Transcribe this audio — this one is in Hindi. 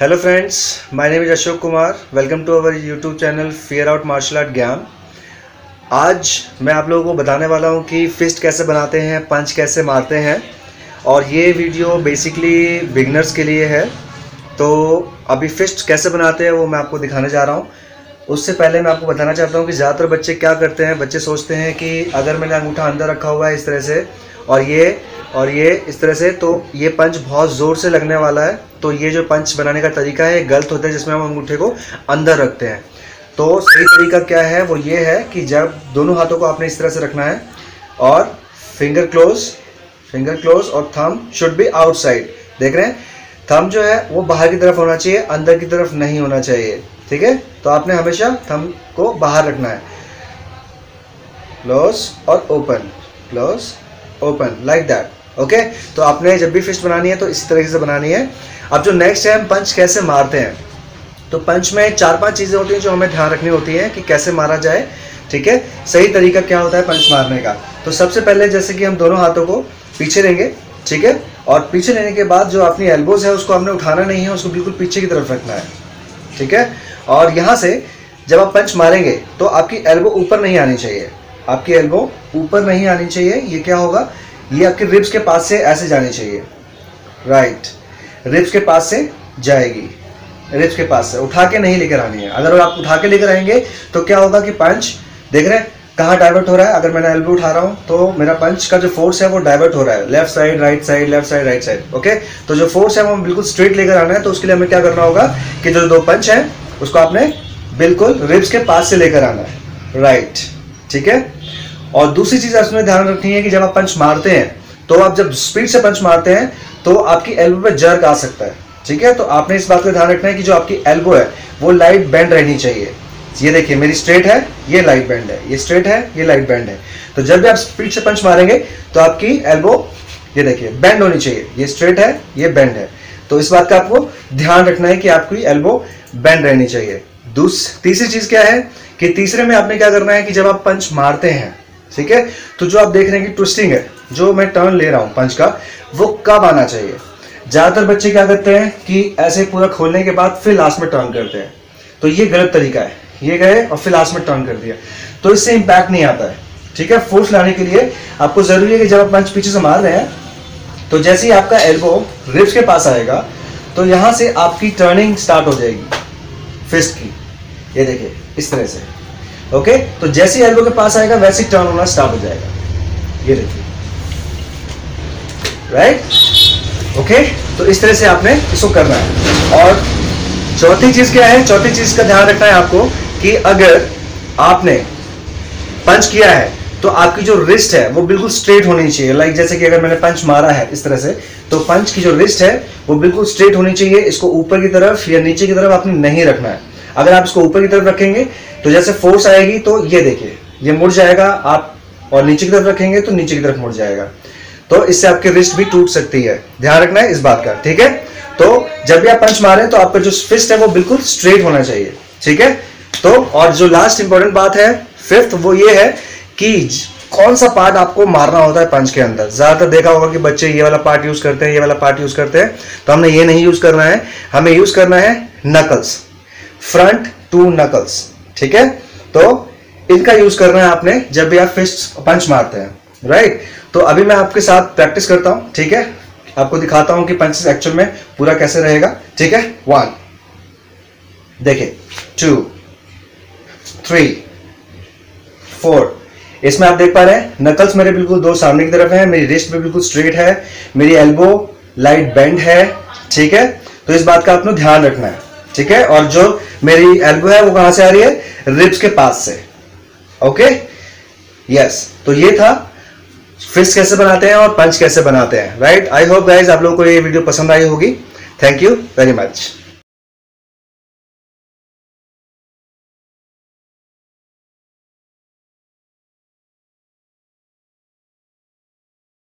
Hello friends, my name is Ashok Kumar. Welcome to our YouTube channel fear out martial art Gyan. आज मैं आप लोगों को बताने वाला हूं कि फिस्ट कैसे बनाते हैं, पंच कैसे मारते हैं। और ये वीडियो बेसिकली बिगनर्स के लिए है। तो अभी फिस्ट कैसे बनाते हैं वो मैं आपको दिखाने जा रहा हूं। उससे पहले मैं आपको बताना चाहता हूं कि ज़्यादातर बच्चे क्या करते हैं। बच्चे सोचते हैं कि अगर मैंने अंगूठा अंदर रखा हुआ है इस तरह से और ये इस तरह से, तो ये पंच बहुत ज़ोर से लगने वाला है। तो ये जो पंच बनाने का तरीका है गलत होता है, जिसमें हम अंगूठे को अंदर रखते हैं। तो सही तरीका क्या है वो ये है कि जब दोनों हाथों को आपने इस तरह से रखना है और फिंगर क्लोज और थंब शुड बी आउटसाइड। देख रहे हैं, थंब जो है वो बाहर की तरफ होना चाहिए, अंदर की तरफ नहीं होना चाहिए। ठीक है, तो आपने हमेशा थंब को बाहर रखना है। क्लोज और open, close open, like that. Okay, तो आपने जब भी फिस्ट बनानी है तो इसी तरीके से बनानी है। अब जो नेक्स्ट है, हम पंच कैसे मारते हैं। तो पंच में 4-5 चीज़ें होती हैं जो हमें ध्यान रखनी होती हैं कि कैसे मारा जाए। ठीक है, सही तरीका क्या होता है पंच मारने का। तो सबसे पहले जैसे कि हम दोनों हाथों को पीछे लेंगे, ठीक है, और पीछे लेने के बाद जो अपनी एल्बोज है उसको हमने उठाना नहीं है, उसको बिल्कुल पीछे की तरफ रखना है। ठीक है, और यहाँ से जब आप पंच मारेंगे तो आपकी एल्बो ऊपर नहीं आनी चाहिए, आपकी एल्बो ऊपर नहीं आनी चाहिए। ये क्या होगा, ये आपके रिब्स के पास से ऐसे जानी चाहिए। राइट, रिब्स के पास से जाएगी, रिब्स के पास से उठा के नहीं लेकर आनी है। अगर आप उठा के लेकर आएंगे तो क्या होगा कि पंच, देख रहे हैं कहाँ डाइवर्ट हो रहा है। अगर मैंने एल्बो उठा रहा हूँ तो मेरा पंच का जो फोर्स है वो डाइवर्ट हो रहा है, left side right side, left side right side. Okay, तो जो फोर्स है वो हमें बिल्कुल स्ट्रेट लेकर आना है। तो उसके लिए हमें क्या करना होगा कि जो दो पंच हैं उसको आपने बिल्कुल रिब्स के पास से लेकर आना है। राइट, ठीक है। और दूसरी चीज़ आपने ध्यान रखनी है कि जब आप पंच मारते हैं तो आप जब स्पीड से पंच मारते हैं तो आपकी एल्बो पे जर्क आ सकता है। ठीक है, तो आपने इस बात का ध्यान रखना है कि जो आपकी एल्बो है वो लाइट बेंड रहनी चाहिए। ये देखिए, मेरी स्ट्रेट है, ये लाइट बेंड है, ये स्ट्रेट है, ये लाइट बेंड है। तो जब भी आप स्पीड से पंच मारेंगे तो आपकी एल्बो, ये देखिए, बेंड होनी चाहिए। ये स्ट्रेट है, ये बेंड है। तो इस बात का आपको ध्यान रखना है कि आपकी एल्बो बेंड रहनी चाहिए। तीसरी चीज़ क्या है कि तीसरे में आपने क्या करना है कि जब आप पंच मारते हैं, ठीक है, तो जो आप देख रहे हैं कि ट्विस्टिंग है, जो मैं टर्न ले रहा हूं पंच का, वो कब आना चाहिए। ज्यादातर बच्चे क्या करते हैं कि ऐसे पूरा खोलने के बाद फिर लास्ट में टर्न करते हैं। तो ये गलत तरीका है। ये गए और फिर लास्ट में टर्न कर दिया, तो इससे इंपैक्ट नहीं आता है। ठीक है, फोर्स लाने के लिए आपको जरूरी है कि जब आप पंच पीछे से मार रहे हैं तो जैसे ही आपका एल्बो रिब्स के पास आएगा तो यहां से आपकी टर्निंग स्टार्ट हो जाएगी फिस्ट की। ये देखिए इस तरह से। ओके, तो जैसे ही एल्बो के पास आएगा वैसे ही टर्न होना स्टार्ट हो जाएगा। ये देखिए, राइट। ओके, तो इस तरह से आपने इसको करना है। और चौथी चीज क्या है, चौथी चीज का ध्यान रखना है आपको कि अगर आपने पंच किया है तो आपकी जो रिस्ट है वो बिल्कुल स्ट्रेट होनी चाहिए। लाइक जैसे कि अगर मैंने पंच मारा है इस तरह से, तो पंच की जो रिस्ट है वो बिल्कुल स्ट्रेट होनी चाहिए। इसको ऊपर की तरफ या नीचे की तरफ आपने नहीं रखना है। अगर आप इसको ऊपर की तरफ रखेंगे तो जैसे फोर्स आएगी तो ये देखिए ये मुड़ जाएगा आप, और नीचे की तरफ रखेंगे तो नीचे की तरफ मुड़ जाएगा। तो इससे आपकी रिस्ट भी टूट सकती है। ध्यान रखना है इस बात का। ठीक है, तो जब भी आप पंच मारें तो आपका जो फिस्ट है वो बिल्कुल स्ट्रेट होना चाहिए। ठीक है, तो और जो लास्ट इंपॉर्टेंट बात है, फिफ्थ, वो ये है कि कौन सा पार्ट आपको मारना होता है पंच के अंदर। ज्यादातर देखा होगा कि बच्चे ये वाला पार्ट यूज करते हैं, ये वाला पार्ट यूज करते हैं। तो हमने ये नहीं यूज करना है, हमें यूज करना है नकल्स, फ्रंट 2 नकल्स। ठीक है, तो इनका यूज करना है आपने जब भी आप फिस्ट पंच मारते हैं। राइट, तो अभी मैं आपके साथ प्रैक्टिस करता हूं। ठीक है, आपको दिखाता हूं कि पंच एक्चुअल में पूरा कैसे रहेगा। ठीक है, 1, देखिए, 2, 3, 4। इसमें आप देख पा रहे हैं नकल्स मेरे बिल्कुल 2 सामने की तरफ है, मेरी रिस्ट भी बिल्कुल स्ट्रेट है, मेरी एल्बो लाइट बेंड है। ठीक है, तो इस बात का आपको ध्यान रखना है। ठीक है, और जो मेरी एल्बो है वो कहां से आ रही है, रिब्स के पास से। ओके, यस, तो ये था फिस्ट कैसे बनाते हैं और पंच कैसे बनाते हैं। राइट, आई होप गाइज आप लोगों को ये वीडियो पसंद आई होगी। Thank you very much.